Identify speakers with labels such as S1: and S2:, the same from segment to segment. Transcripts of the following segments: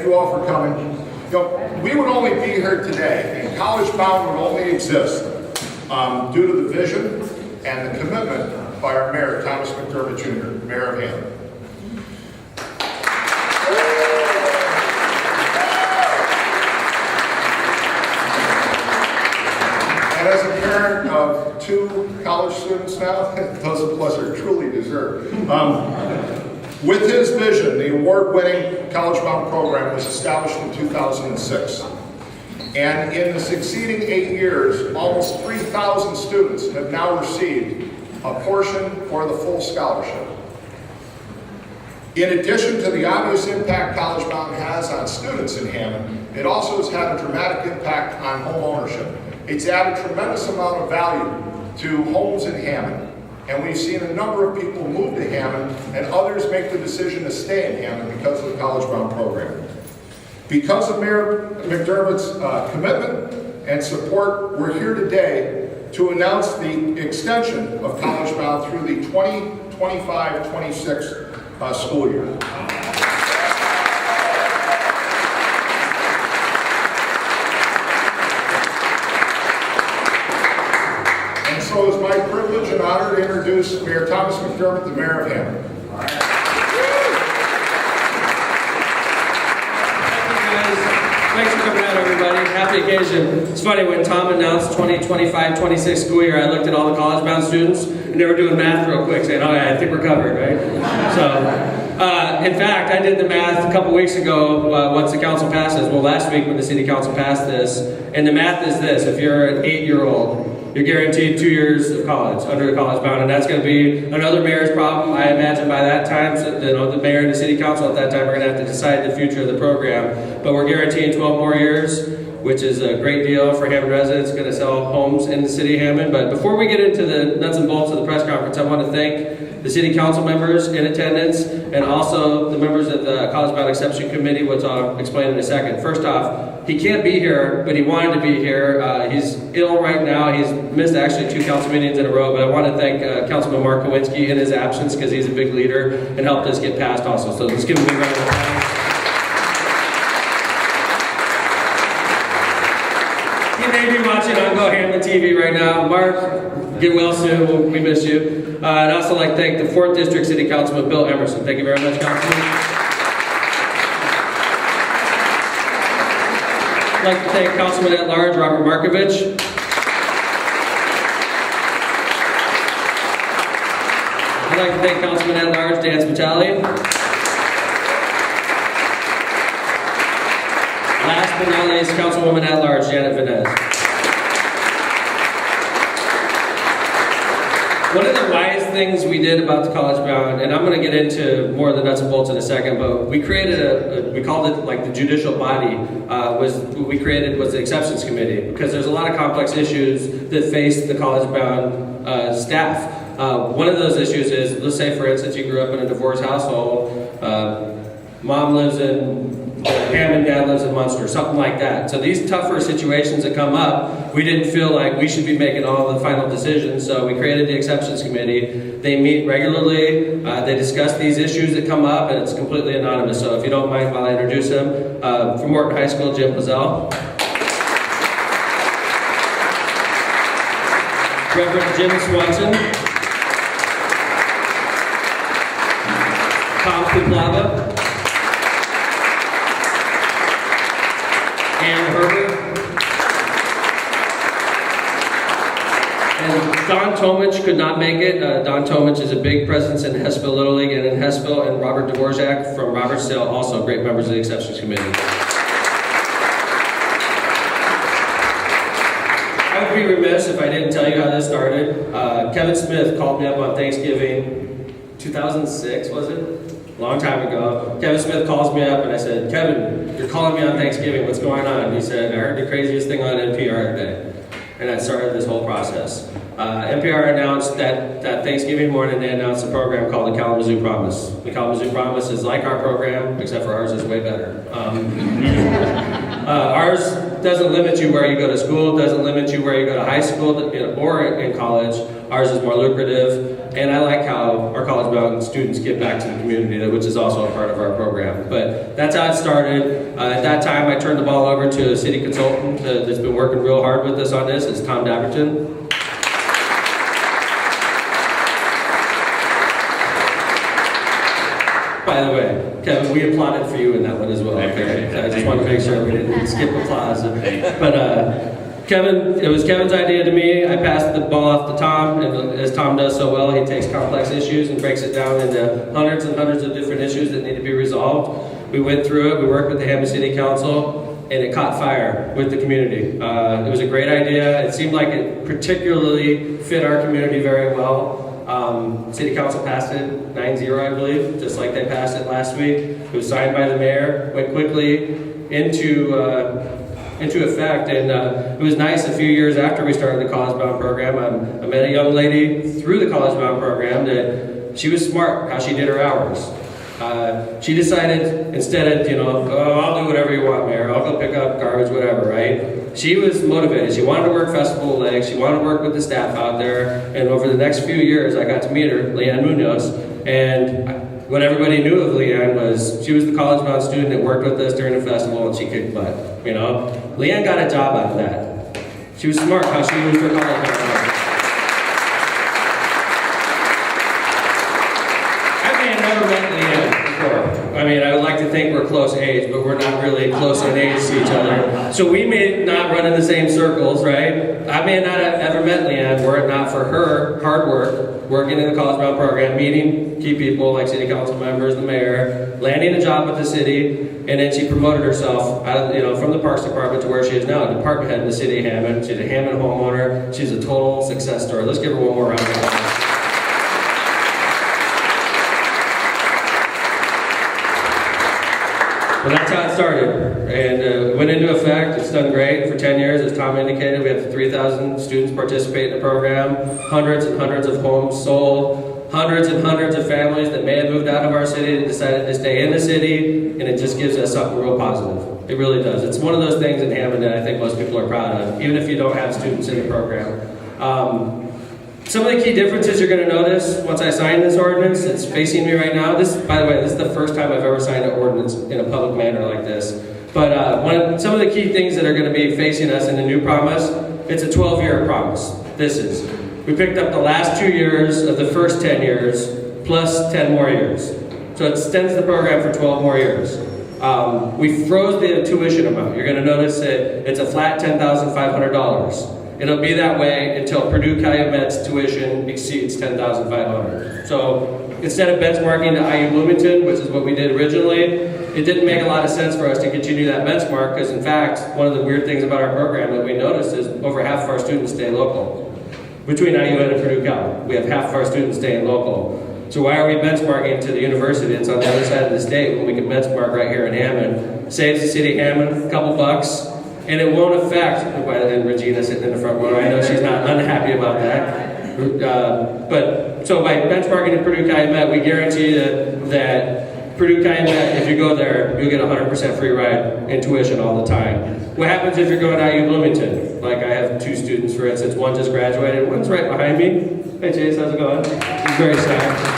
S1: Thank you all for coming. You know, we would only be here today, and College Bound would only exist due to the vision and the commitment by our mayor, Thomas McDermott Jr., Mayor of Hammond. And as a parent of 2 college students now, those pleasures truly deserved. With his vision, the award-winning College Bound program was established in 2006. And in the succeeding 8 years, almost 3,000 students have now received a portion or the full scholarship. In addition to the obvious impact College Bound has on students in Hammond, it also has had a dramatic impact on home ownership. It's added a tremendous amount of value to homes in Hammond. And we've seen a number of people move to Hammond, and others make the decision to stay in Hammond because of the College Bound program. Because of Mayor McDermott's commitment and support, we're here today to announce the extension of College Bound through the 2025-26 school year. And so it's my privilege and honor to introduce Mayor Thomas McDermott, the Mayor of Hammond.
S2: Thanks for coming out, everybody. Happy occasion. It's funny, when Tom announced 2025-26 school year, I looked at all the College Bound students, and they were doing math real quick, saying, oh yeah, I think we're covered, right? So, in fact, I did the math a couple weeks ago once the council passes. Well, last week when the city council passed this, and the math is this: if you're an 8-year-old, you're guaranteed 2 years of college under the College Bound, and that's going to be another mayor's problem. I imagine by that time, so, the mayor and the city council at that time are going to have to decide the future of the program. But we're guaranteeing 12 more years, which is a great deal for Hammond residents. Going to sell homes in the city of Hammond. But before we get into the nuts and bolts of the press conference, I want to thank the city council members in attendance, and also the members of the College Bound Exception Committee, which I'll explain in a second. First off, he can't be here, but he wanted to be here. He's ill right now. He's missed actually 2 council meetings in a row, but I want to thank Councilman Mark Kowinski in his absence, because he's a big leader and helped us get passed also. So let's give him a big round of applause. He may be watching on Go Hammond TV right now. Mark, get well soon. We miss you. I'd also like to thank the 4th District City Councilman Bill Emerson. Thank you very much, Councilman. I'd like to thank Councilman at Large Robert Markovich. I'd like to thank Councilman at Large Dan Spitali. Last but not least, Councilwoman at Large Janet Vanez. One of the wise things we did about the College Bound, and I'm going to get into more of the nuts and bolts in a second, but we created we called it like the judicial body, was the Exceptions Committee, because there's a lot of complex issues that face the College Bound staff. One of those issues is, let's say for instance you grew up in a divorced household, mom lives in Hammond, dad lives in Munster, something like that. So these tougher situations that come up, we didn't feel like we should be making all the final decisions, so we created the Exceptions Committee. They meet regularly, they discuss these issues that come up, and it's completely anonymous. So if you don't mind while I introduce him, from Morton High School, Jim Pizzell. Reverend Jim Swanson. Tom Kuplava. Ann Herbert. And Don Tomich could not make it. Don Tomich is a big presence in Hespel Little League and in Hespel, and Robert Dvorak from Robertsdale, also great members of the Exceptions Committee. I would be remiss if I didn't tell you how this started. Kevin Smith called me up on Thanksgiving, 2006, was it? Long time ago. Kevin Smith calls me up and I said, Kevin, you're calling me on Thanksgiving, what's going on? And he said, I heard the craziest thing on NPR today. And that started this whole process. NPR announced that Thanksgiving morning, they announced a program called the Kalamazoo Promise. The Kalamazoo Promise is like our program, except for ours is way better. Ours doesn't limit you where you go to school, doesn't limit you where you go to high school or in college. Ours is more lucrative. and I like how our College Bound students give back to the community, which is also a part of our program. But that's how it started. At that time, I turned the ball over to a city consultant that's been working real hard with us on this. It's Tom Dapperton. By the way, Kevin, we applauded for you in that one as well. Okay? I just wanted to make sure we didn't skip applause. But Kevin, it was Kevin's idea to me. I passed the ball off to Tom, and as Tom does so well, he takes complex issues and breaks it down into hundreds and hundreds of different issues that need to be resolved. We went through it. We worked with the Hammond City Council, and it caught fire with the community. It was a great idea. It seemed like it particularly fit our community very well. City Council passed it 9-0, I believe, just like they passed it last week. It was signed by the mayor, went quickly into effect, and it was nice. A few years after we started the College Bound program, I met a young lady through the College Bound program that she was smart how she did her hours. She decided, instead of, oh, I'll do whatever you want, Mayor, I'll go pick up garbage, whatever, right? She was motivated. She wanted to work Festival of Lakes. She wanted to work with the staff out there. And over the next few years, I got to meet her, Leanne Munoz. And what everybody knew of Leanne was she was the College Bound student that worked with us during the festival, and she kicked butt. Leanne got a job out of that. She was smart how she used her College Bound money. Never met Leanne before. I would like to think we're close age, but we're not really close in age to each other. So we may not run in the same circles, right? I may not have ever met Leanne were it not for her hard work, working in the College Bound program, meeting key people like city council members, the mayor, landing a job with the city, and then she promoted herself out of, from the Parks Department to where she is now, department head in the city of Hammond. She's a Hammond homeowner. She's a total success story. Let's give her one more round of applause. Well, that's how it started, and went into effect. It's done great for 10 years, as Tom indicated. We have 3,000 students participate in the program, hundreds and hundreds of homes sold, hundreds and hundreds of families that may have moved out of our city that decided to stay in the city, and it just gives us something real positive. It really does. It's one of those things in Hammond that I think most people are proud of, even if you don't have students in the program. Some of the key differences you're going to notice once I sign this ordinance, it's facing me right now. By the way, this is the first time I've ever signed an ordinance in a public manner like this. But some of the key things that are going to be facing us in the new promise, it's a 12-year promise. We picked up the last 2 years of the first 10 years, plus 10 more years. So it extends the program for 12 more years. We froze the tuition amount. You're going to notice that it's a flat $10,500. It'll be that way until Purdue Calumet's tuition exceeds $10,500. So instead of benchmarking to IU Bloomington, which is what we did originally, it didn't make a lot of sense for us to continue that benchmark because, in fact, one of the weird things about our program that we noticed is over half of our students stay local. Between IUN and Purdue Cal, we have half of our students staying local. So why are we benchmarking to the university that's on the other side of the state when we can benchmark right here in Hammond? Saves the city of Hammond a couple bucks. And it won't affect, and Regina sitting in the front row, I know she's not unhappy about that. So by benchmarking to Purdue Calumet, we guarantee that Purdue Calumet, if you go there, you'll get 100% free ride in tuition all the time. What happens if you're going to IU Bloomington? Like I have 2 students, for instance, one just graduated, one's right behind me. Hey Chase, how's it going? He's very sad.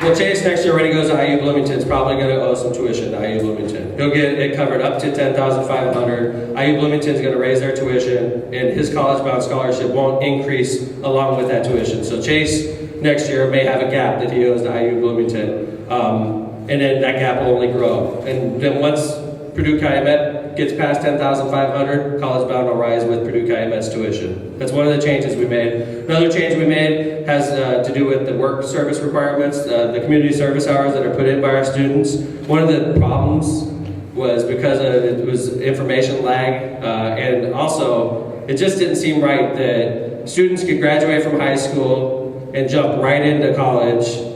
S2: Well, Chase next year when he goes to IU Bloomington is probably going to owe some tuition to IU Bloomington. He'll get it covered up to $10,500. IU Bloomington is going to raise their tuition, and his College Bound scholarship won't increase along with that tuition. So Chase next year may have a gap that he owes to IU Bloomington, and then that gap will only grow. And then once Purdue Calumet gets past $10,500, College Bound will rise with Purdue Calumet's tuition. That's one of the changes we made. Another change we made has to do with the work service requirements, the community service hours that are put in by our students. One of the problems was because it was information lag, and also it just didn't seem right that students could graduate from high school and jump right into college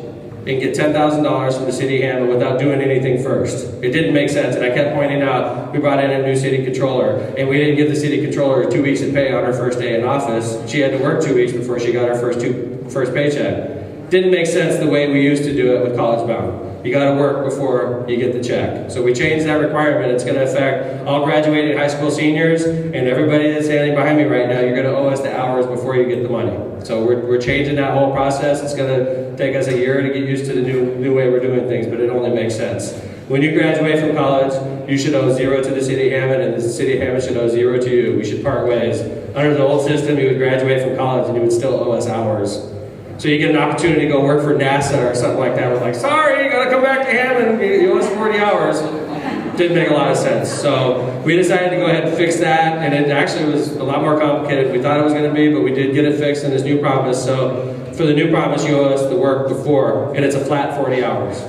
S2: and get $10,000 from the city of Hammond without doing anything first. It didn't make sense, and I kept pointing out, we brought in a new city controller, and we didn't give the city controller 2 weeks of pay on her first day in office. She had to work 2 weeks before she got her first paycheck. didn't make sense the way we used to do it with College Bound. You got to work before you get the check. So we changed that requirement. It's going to affect all graduating high school seniors and everybody that's standing behind me right now. You're going to owe us the hours before you get the money. So we're changing that whole process. It's going to take us a year to get used to the new way we're doing things, but it only makes sense. When you graduate from college, you should owe zero to the City of Hammond, and the City of Hammond should owe zero to you. We should part ways. Under the old system, you would graduate from college and you would still owe us hours. So you get an opportunity to go work for NASA or something like that. We're like, sorry, you gotta come back to Hammond, you owe us 40 hours. Didn't make a lot of sense. So we decided to go ahead and fix that, and it actually was a lot more complicated than we thought it was gonna be, but we did get it fixed in this new promise. So for the new promise, you owe us the work before, and it's a flat 40 hours.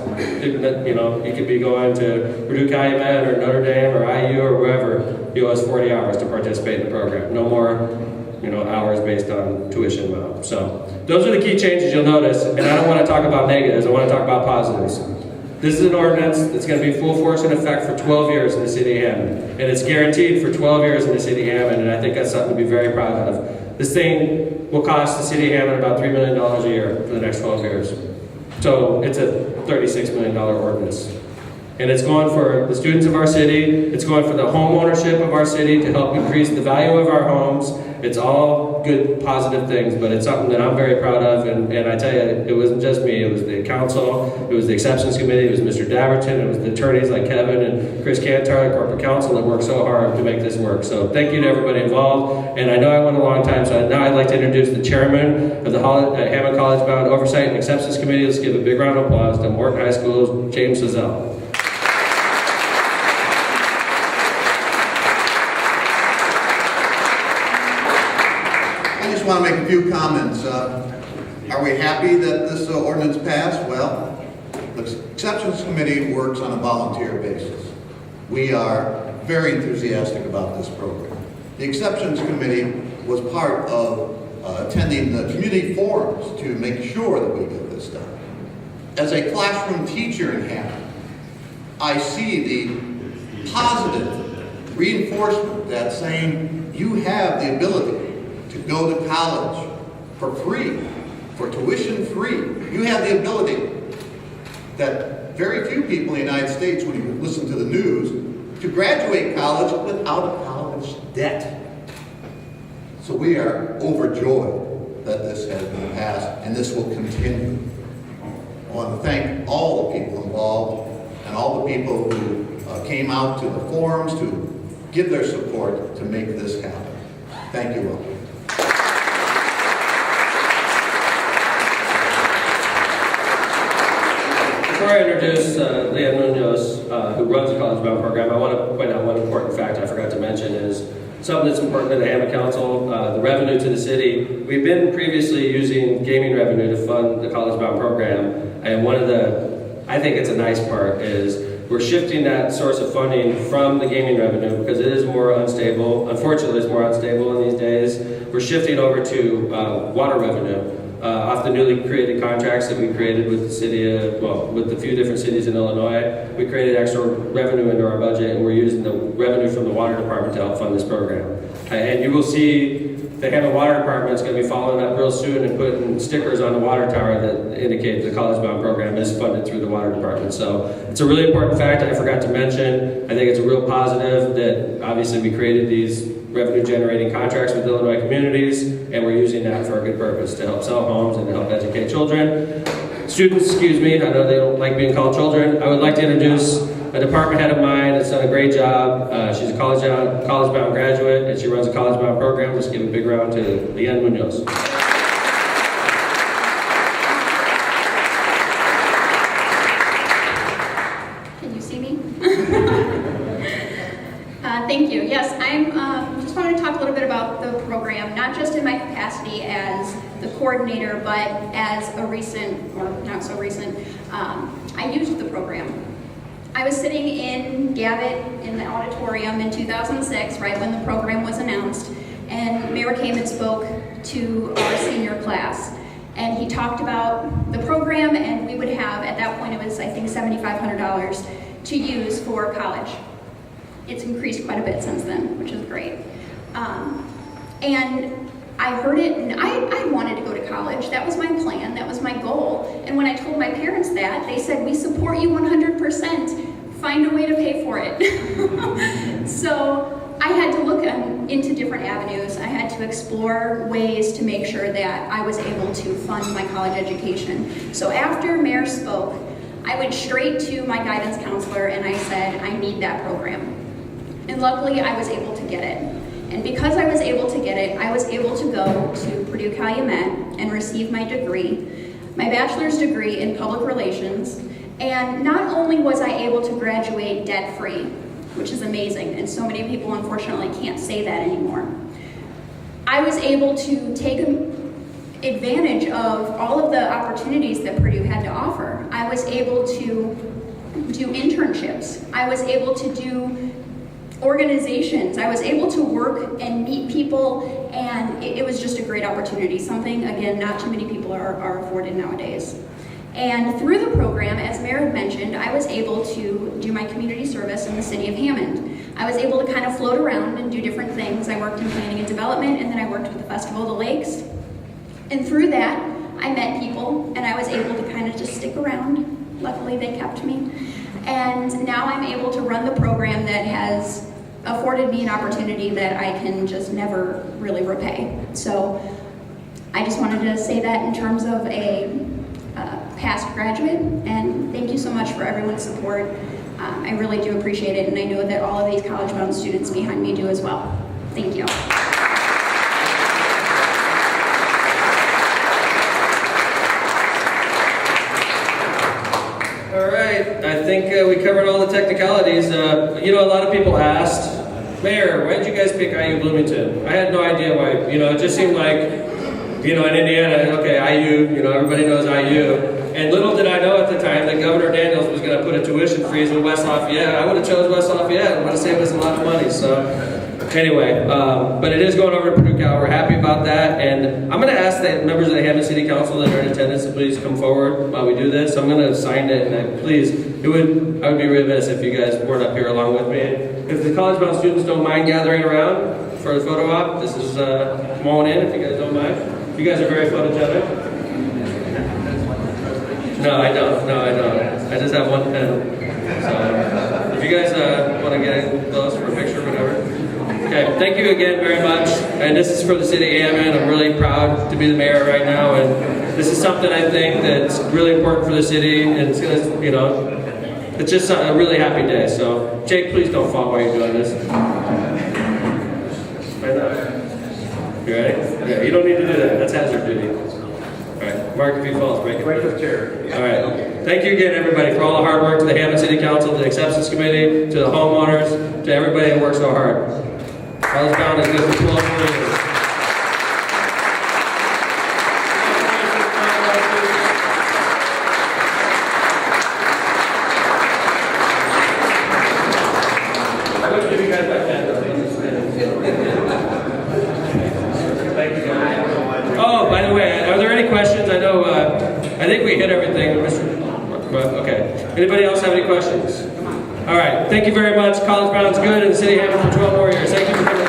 S2: You know, you could be going to Purdue Calumet or Notre Dame or IU or wherever, you owe us 40 hours to participate in the program. No more, you know, hours based on tuition amount. So those are the key changes you'll notice, and I don't want to talk about negatives, I want to talk about positives. This is an ordinance that's going to be full force in effect for 12 years in the City of Hammond, and it's guaranteed for 12 years in the City of Hammond, and I think that's something to be very proud of. This thing will cost the City of Hammond about $3 million a year for the next 12 years. So it's a $36 million ordinance. And it's going for the students of our city, it's going for the home ownership of our city to help increase the value of our homes. It's all good, positive things, but it's something that I'm very proud of, and I tell you, it wasn't just me, it was the council, it was the exceptions committee, it was Mr. Daverton, it was the attorneys like Kevin and Chris Cantar, the corporate counsel that worked so hard to make this work. So thank you to everybody involved, and I know I went a long time, so now I'd like to introduce the chairman of the Hammond College Bound Oversight and Exceptions Committee. Let's give a big round of applause to Morton High School's James Cizelle.
S3: I want to make a few comments. Are we happy that this ordinance passed? Well, the Exceptions Committee works on a volunteer basis. We are very enthusiastic about this program. The Exceptions Committee was part of attending the community forums to make sure that we get this done. As a classroom teacher in Hammond, I see the positive reinforcement that saying you have the ability to go to college for free, for tuition free. You have the ability that very few people in the United States, when you listen to the news, to graduate college without a college debt. So we are overjoyed that this has been passed and this will continue. I want to thank all the people involved and all the people who came out to the forums to give their support to make this happen. Thank you all.
S2: Before I introduce Leah Munoz, who runs the College Bound program, I want to point out one important fact I forgot to mention is something that's important to the Hammond Council, the revenue to the city. We've been previously using gaming revenue to fund the College Bound program, and one of the, I think it's a nice part, is we're shifting that source of funding from the gaming revenue because it is more unstable. Unfortunately, it's more unstable in these days. We're shifting over to water revenue. Off the newly created contracts that we created with the city of, well, with a few different cities in Illinois, we created extra revenue into our budget, and we're using the revenue from the water department to help fund this program. And you will see the Hammond Water Department is going to be following up real soon and putting stickers on the water tower that indicate the College Bound program is funded through the water department. So it's a really important fact I forgot to mention. I think it's a real positive that obviously we created these revenue generating contracts with Illinois communities, and we're using that for a good purpose to help sell homes and to help educate children. Students, excuse me, I know they don't like being called children. I would like to introduce a department head of mine that's done a great job. She's a college bound graduate, and she runs a college bound program. Let's give a big round to Leanne Munoz.
S4: Can you see me? Thank you. Yes, I'm just wanted to talk a little bit about the program, not just in my capacity as the coordinator, but as a recent, or not so recent, I used the program. I was sitting in Gavitt in the auditorium in 2006, right when the program was announced, and Mayor came and spoke to our senior class. And he talked about the program, and we would have, at that point it was, I think, $7,500 to use for college. It's increased quite a bit since then, which is great. And I heard it, and I wanted to go to college. That was my plan, that was my goal. And when I told my parents that, they said, we support you 100%. Find a way to pay for it. So I had to look into different avenues. I had to explore ways to make sure that I was able to fund my college education. So after Mayor spoke, I went straight to my guidance counselor and I said, I need that program. And luckily I was able to get it. And because I was able to get it, I was able to go to Purdue-Calumet and receive my degree, my bachelor's degree in public relations. And not only was I able to graduate debt-free, which is amazing, and so many people unfortunately can't say that anymore, I was able to take advantage of all of the opportunities that Purdue had to offer. I was able to do internships. I was able to do organizations. I was able to work and meet people, and it was just a great opportunity, something, again, not too many people are afforded nowadays. And through the program, as Mayor had mentioned, I was able to do my community service in the city of Hammond. I was able to kind of float around and do different things. I worked in planning and development, and then I worked with the Festival of the Lakes. And through that, I met people, and I was able to kind of just stick around. Luckily, they kept me. And now I'm able to run the program that has afforded me an opportunity that I can just never really repay. So I just wanted to say that in terms of a past graduate, and thank you so much for everyone's support. I really do appreciate it, and I know that all of these college-bound students behind me do as well. Thank you.
S2: All right, I think we covered all the technicalities. You know, a lot of people asked, Mayor, why did you guys pick IU Bloomington? I had no idea why. You know, it just seemed like, you know, in Indiana, okay, IU, you know, everybody knows IU. And little did I know at the time that Governor Daniels was going to put a tuition freeze in West Lafayette. I would have chose West Lafayette. It would have saved us a lot of money. So anyway, but it is going over to Purdue Cal. We're happy about that. And I'm going to ask the members of the Hammond City Council that are in attendance to please come forward while we do this. I'm going to sign it, and I would be remiss if you guys weren't up here along with me. If the college-bound students don't mind gathering around for the photo op, this is come on in if you guys don't mind. You guys are very photogenic. No, I don't. I just have one pen. So, if you guys want to get in close for a picture or whatever. Okay, thank you again very much. And this is for the city of Hammond. I'm really proud to be the mayor right now. And this is something I think that's really important for the city. And it's going to, you know, it's just a really happy day. So, Jake, please don't fall while you're doing this. Right now. You ready? Yeah, you don't need to do that. That's hazard duty. All right, Mark, if he falls, break it.
S5: Right to the chair.
S2: All right. Thank you again, everybody, for all the hard work, to the Hammond City Council, to the Acceptance Committee, to the homeowners, to everybody that works so hard. College Bound is good for 12 more years. I wish you guys back then. Thank you, guys. Oh, by the way, are there any questions? I know, I think we hit everything. Okay. Anybody else have any questions? All right. Thank you very much. College Bound's good, and the city of Hammond for 12 more years. Thank you for coming.